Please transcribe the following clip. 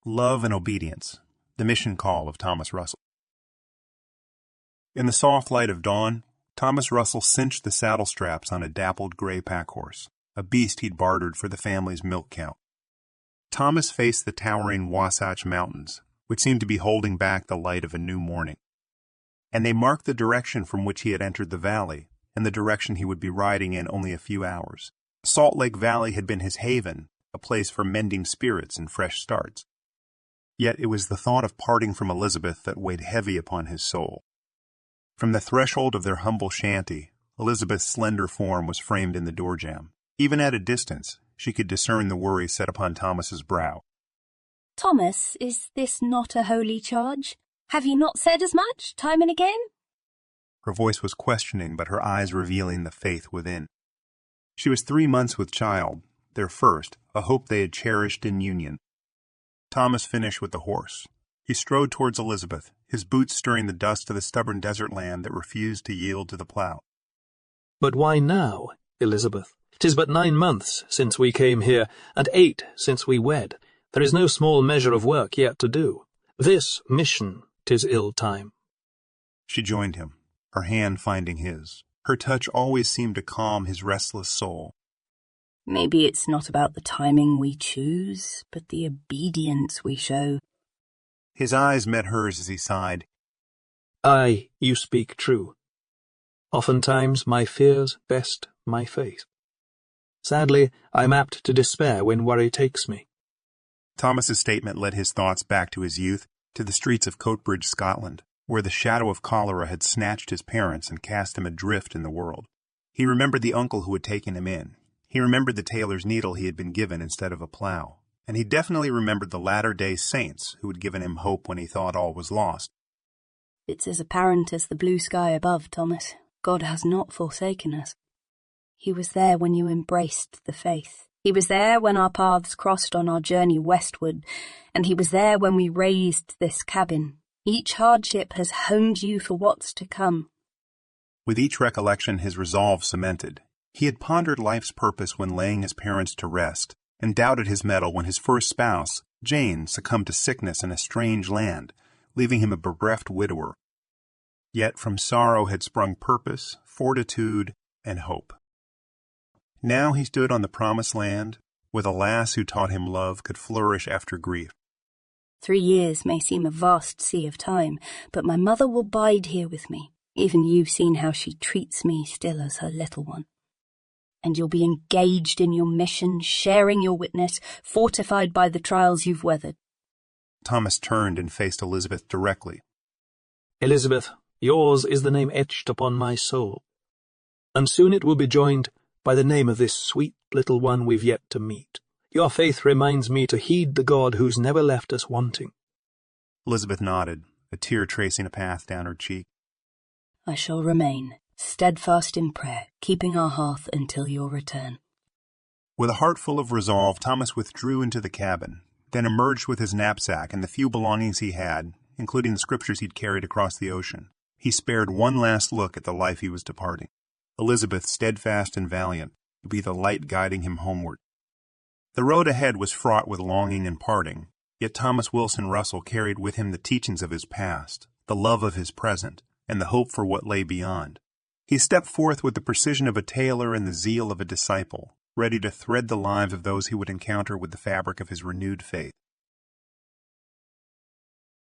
Love and Obedience, the Mission Call of Thomas Russell. In the soft light of dawn, Thomas Russell cinched the saddle straps on a dappled gray packhorse, a beast he'd bartered for the family's milk cow. Thomas faced the towering Wasatch Mountains, which seemed to be holding back the light of a new morning. And they marked the direction from which he had entered the valley, and the direction he would be riding in only a few hours. Salt Lake Valley had been his haven, a place for mending spirits and fresh starts. Yet it was the thought of parting from Elizabeth that weighed heavy upon his soul. From the threshold of their humble shanty, Elizabeth's slender form was framed in the doorjamb. Even at a distance, she could discern the worry set upon Thomas's brow. "Thomas, is this not a holy charge? Have you not said as much, time and again?" Her voice was questioning, but her eyes revealing the faith within. She was 3 months with child, their first, a hope they had cherished in union. Thomas finished with the horse. He strode towards Elizabeth, his boots stirring the dust of the stubborn desert land that refused to yield to the plow. "But why now, Elizabeth? 'Tis but 9 months since we came here, and 8 since we wed. There is no small measure of work yet to do. This mission, 'tis ill time." She joined him, her hand finding his. Her touch always seemed to calm his restless soul. "Maybe it's not about the timing we choose, but the obedience we show." His eyes met hers as he sighed. "Aye, you speak true. Oftentimes my fears best my faith. Sadly, I'm apt to despair when worry takes me." Thomas's statement led his thoughts back to his youth, to the streets of Coatbridge, Scotland, where the shadow of cholera had snatched his parents and cast him adrift in the world. He remembered the uncle who had taken him in. He remembered the tailor's needle he had been given instead of a plow. And he definitely remembered the latter-day saints who had given him hope when he thought all was lost. "It's as apparent as the blue sky above, Thomas. God has not forsaken us. He was there when you embraced the faith. He was there when our paths crossed on our journey westward, and he was there when we raised this cabin. Each hardship has honed you for what's to come." With each recollection his resolve cemented. He had pondered life's purpose when laying his parents to rest, and doubted his mettle when his first spouse, Jane, succumbed to sickness in a strange land, leaving him a bereft widower. Yet from sorrow had sprung purpose, fortitude, and hope. Now he stood on the promised land, with a lass who taught him love could flourish after grief. 3 years may seem a vast sea of time, but my mother will bide here with me. Even you've seen how she treats me still as her little one. And you'll be engaged in your mission, sharing your witness, fortified by the trials you've weathered." Thomas turned and faced Elizabeth directly. "Elizabeth, yours is the name etched upon my soul, and soon it will be joined by the name of this sweet little one we've yet to meet. Your faith reminds me to heed the God who's never left us wanting." Elizabeth nodded, a tear tracing a path down her cheek. "I shall remain steadfast in prayer, keeping our hearth until your return." With a heart full of resolve, Thomas withdrew into the cabin, then emerged with his knapsack and the few belongings he had, including the scriptures he'd carried across the ocean. He spared one last look at the life he was departing. Elizabeth, steadfast and valiant, would be the light guiding him homeward. The road ahead was fraught with longing and parting, yet Thomas Wilson Russell carried with him the teachings of his past, the love of his present, and the hope for what lay beyond. He stepped forth with the precision of a tailor and the zeal of a disciple, ready to thread the lives of those he would encounter with the fabric of his renewed faith.